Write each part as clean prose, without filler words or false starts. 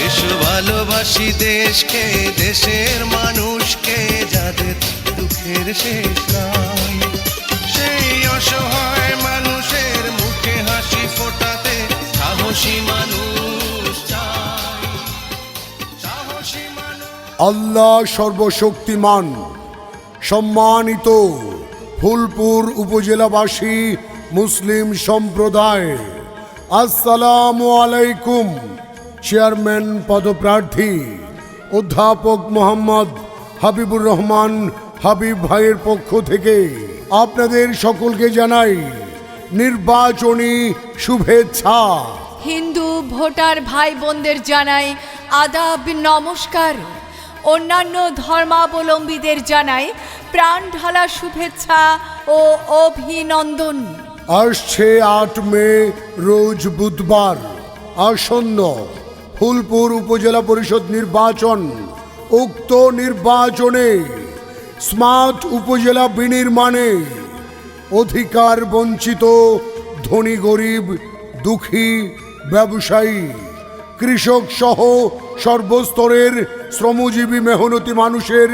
এসো ভালোবাসি দেশকে, দেশের মানুষকে, যাদের দুঃখের শেষ নাই। সেই অসহায় মানুষের মুখে হাসি ফোটাতে সাহসী মানুষ চাই, সাহসী মানুষ। আল্লাহ সর্বশক্তিমান। সম্মানিত ফুলপুর উপজেলাবাসী মুসলিম সম্প্রদায়, আসসালামু আলাইকুম। চেয়ারম্যান পদপ্রার্থী অধ্যাপক মোহাম্মদ হাবিবুর রহমান হাবিব ভাইয়ের পক্ষ থেকে আপনাদের সকলকে জানাই নির্বাচনী শুভেচ্ছা। হিন্দু ভোটার ভাই বোনদের জানাই আদাব নমস্কার। অন্যান্য ধর্মাবলম্বীদের জানাই প্রাণ ঢালা শুভেচ্ছা ও অভিনন্দন। আসছে 8 মে রোজ বুধবার আসন্ন ফুলপুর উপজেলা পরিষদ নির্বাচন। উক্ত নির্বাচনে স্মার্ট উপজেলা বিনির্মাণে অধিকার বঞ্চিত ধনী গরিব দুঃখী ব্যবসায়ী কৃষক সহ সর্বস্তরের শ্রমজীবী মেহনতি মানুষের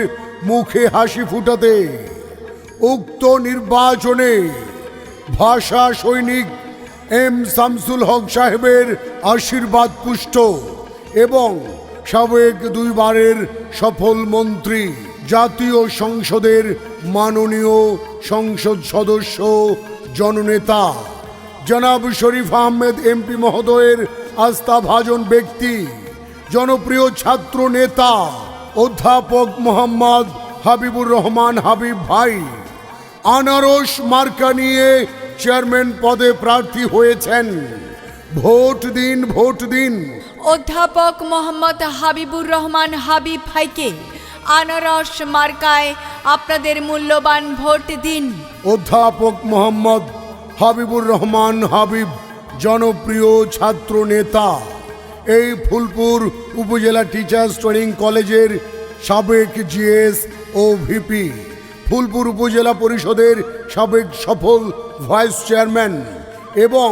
মুখে হাসি ফুটাতে উক্ত নির্বাচনে ভাষা সৈনিক এম শামসুল হক সাহেবের আশীর্বাদ পুষ্ট এবং সাবেক 2 বারের সফল মন্ত্রী, জাতীয় সংসদের মাননীয় সংসদ সদস্য, জননেতা জনাব শরীফ আহমেদ এমপি মহোদয়ের আস্থাভাজন ব্যক্তি, জনপ্রিয় ছাত্র নেতা অধ্যাপক মোহাম্মদ হাবিবুর রহমান হাবিব ভাই আনারস মার্কা নিয়ে চেয়ারম্যান পদে প্রার্থী হয়েছেন। ভোট দিন, ভোট দিন। অধ্যাপক মোহাম্মদ হাবিবুর রহমান হাবিব ভাইকে আনারস মার্কায় আপনাদের মূল্যবান ভোট দিন। অধ্যাপক মোহাম্মদ হাবিবুর রহমান হাবিব জনপ্রিয় ছাত্র নেতা, এই ফুলপুর উপজেলা টিচার্স ট্রেনিং কলেজের সাবেক জিএস ও ভিপি, ফুলপুর উপজেলা পরিষদের সাবেক সফল ভাইস চেয়ারম্যান এবং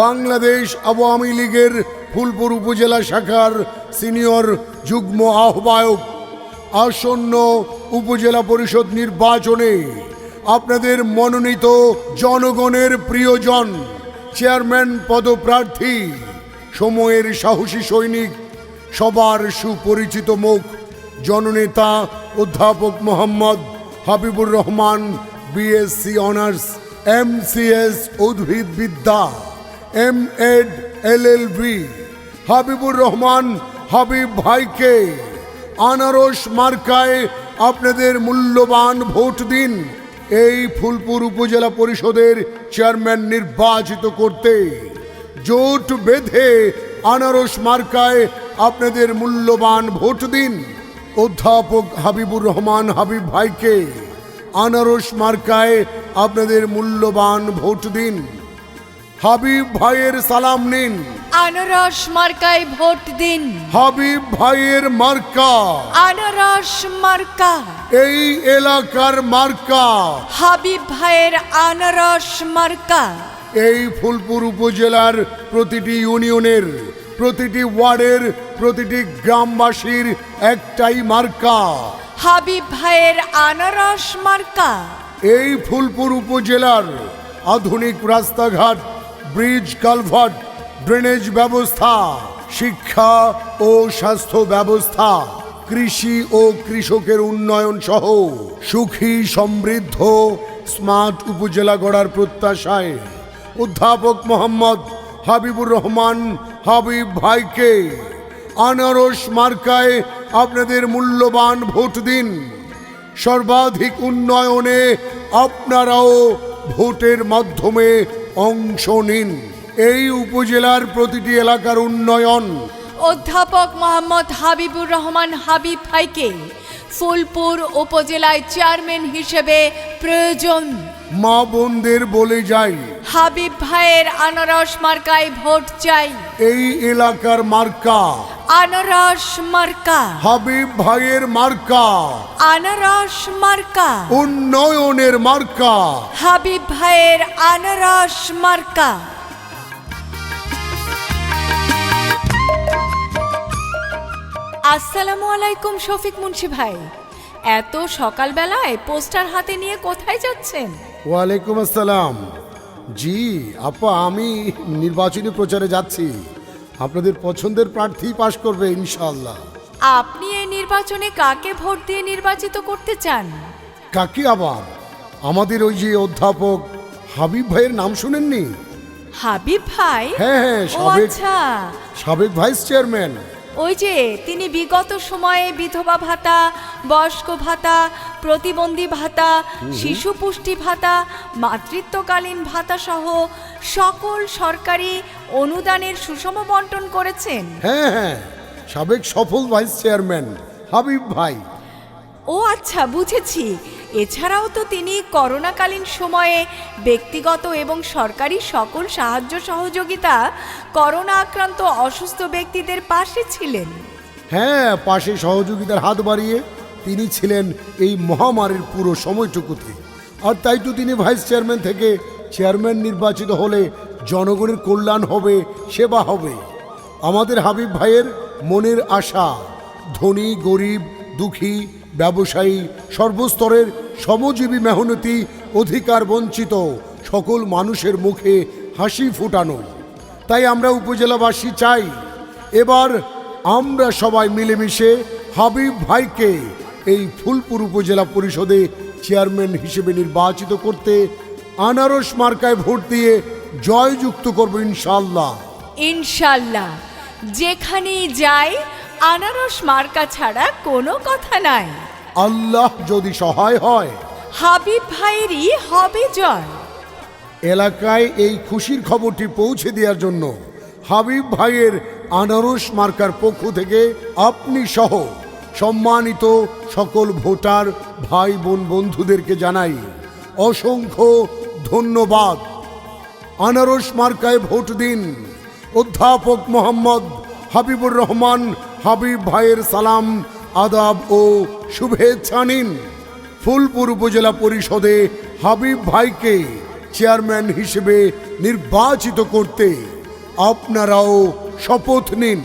বাংলাদেশ আওয়ামী লীগের ফুলপুর উপজেলা শাখার সিনিয়র যুগ্ম আহ্বায়ক। আসন্ন উপজেলা পরিষদ নির্বাচনে আপনাদের মনোনীত জনগণের প্রিয়জন চেয়ারম্যান পদপ্রার্থী, সময়ের সাহসী সৈনিক, সবার সুপরিচিত মুখ, জননেতা অধ্যাপক Mohammad Habibur Rahman BSc honours, MCS উদ্ভিদবিদ্যা, এমএড এলএলবি হাবিবুর রহমান হাবিব ভাইকে আনারস মার্কায় আপনাদের মূল্যবান ভোট দিন। এই ফুলপুর উপজেলা পরিষদের চেয়ারম্যান নির্বাচিত করতে জোট বেঁধে আনারস মার্কায় আপনাদের মূল্যবান ভোট দিন। অধ্যাপক হাবিবুর রহমান হাবিব ভাইকে আনারস মার্কায় আপনাদের মূল্যবান ভোট দিন। হাবিব ভাইয়ের সালাম নিন। আনারস মার্কায় ভোট দিন। হাবিব ভাইয়ের মার্কা আনারস মার্কা, এই এলাকার মার্কা। হাবিব ভাইয়ের আনারস মার্কা। এই ফুলপুর উপজেলার প্রতিটি ইউনিয়নের, প্রতিটি ওয়ার্ডের, প্রতিটি গ্রামবাসীর একটাই মার্কা, হাবিব ভাইয়ের আনারস মার্কা। এই ফুলপুর উপজেলার আধুনিক রাস্তাঘাট, ব্রিজ, কালভার্ট, ড্রেনেজ ব্যবস্থা, শিক্ষা ও স্বাস্থ্য ব্যবস্থা, কৃষি ও কৃষকের উন্নয়ন সহ সুখী সমৃদ্ধ স্মার্ট উপজেলা গড়ার প্রত্যাশায় অধ্যাপক মোহাম্মদ হাবিবুর রহমান হাবিব ভাইকে আনারস মার্কায় আপনাদের মূল্যবান ভোট দিন। সর্বাধিক উন্নয়নে আপনারাও ভোটের মাধ্যমে অংশ নিন। এই উপজেলার প্রতিটি এলাকার উন্নয়ন অধ্যাপক মোহাম্মদ হাবিবুর রহমান হাবিব ভাইকে ফুলপুর উপজেলায় চেয়ারম্যান হিসেবে প্রয়োজন। মা বোনদের বলে যাই, হাবিব ভাইয়ের আনারস মার্কায় ভোট চাই। এই এলাকার মার্কা আনারস মার্কা, হাবিব ভাইয়ের মার্কা, আনারস মার্কা, উন্নয়নের মার্কা, হাবিব ভাইয়ের আনারস মার্কা। আসসালামু আলাইকুম শফিক মুন্সি ভাই, এত সকালবেলায় পোস্টার হাতে নিয়ে কোথায় যাচ্ছেন? ওয়ালাইকুম আসসালাম। জি আপা, আমি নির্বাচনী প্রচারে যাচ্ছি। আপনাদের পছন্দের প্রার্থী পাশ করবে ইনশাআল্লাহ। আপনি এই নির্বাচনে কাকে ভোট দিয়ে নির্বাচিত করতে চান? কাকে আবার? আমাদের ওই যে অধ্যাপক হাবিব ভাইয়ের নাম শুনেননি? হাবিব ভাই? হ্যাঁ হ্যাঁ, ও সাবেক আচ্ছা, সাবেক ভাইস চেয়ারম্যান। ওই যে তিনি বিগত সময়ে বিধবা ভাতা, বয়স্ক ভাতা, প্রতিবন্ধী ভাতা, শিশু পুষ্টি ভাতা, মাতৃত্বকালীন ভাতা সহ সকল সরকারি অনুদানের সুষম বন্টন করেছেন। হ্যাঁ হ্যাঁ, সাবেক সফল ভাইস চেয়ারম্যান হাবিব ভাই। ও আচ্ছা, বুঝেছি। এছাড়াও তো তিনি করোনাকালীন সময়ে ব্যক্তিগত এবং সরকারি সকল সাহায্য সহযোগিতা করোনা আক্রান্ত অসুস্থ ব্যক্তিদের পাশে ছিলেন। হ্যাঁ, পাশে সহযোগিতার হাত বাড়িয়ে তিনি ছিলেন এই মহামারীর পুরো সময়টুকুতে। আর তাই তো তিনি ভাইস চেয়ারম্যান থেকে চেয়ারম্যান নির্বাচিত হলে জনগণের কল্যাণ হবে, সেবা হবে। আমাদের হাবিব ভাইয়ের মনের আশা ধনী গরিব দুঃখী ব্যবসায়ী সর্বস্তরের শ্রমজীবী মেহনতি অধিকার বঞ্চিত সকল মানুষের মুখে হাসি ফুটানো। তাই আমরা উপজেলাবাসী চাই এবার আমরা সবাই মিলেমিশে হাবিব ভাইকে এই ফুলপুর উপজেলা পরিষদে চেয়ারম্যান হিসেবে নির্বাচিত করতে আনারস মার্কায় ভোট দিয়ে জয়যুক্ত করব ইনশাআল্লাহ। ইনশাল্লাহ, যেখানেই যাই আনারস মার্কা ছাড়া কোনো কথা নাই। আল্লাহ যদি সহায় হয়, হাবিব ভাইয়েরই হবে জয়। এলাকায় এই খুশির খবরটি পৌঁছে দেওয়ার জন্য হাবিব ভাইয়ের আনারস মার্কার পক্ষ থেকে আপনি সহ সম্মানিত সকল ভোটার ভাই বোন বন্ধুদেরকে জানাই অসংখ্য ধন্যবাদ। আনারস মার্কায় ভোট দিন। অধ্যাপক মোহাম্মদ হাবিবুর রহমান হাবিব ভাইয়ের সালাম আদাব ও শুভেচ্ছা নিন। ফুলপুর উপজেলা পরিষদে হাবিব ভাইকে চেয়ারম্যান হিসেবে নির্বাচিত করতে আপনারাও শপথ নিন।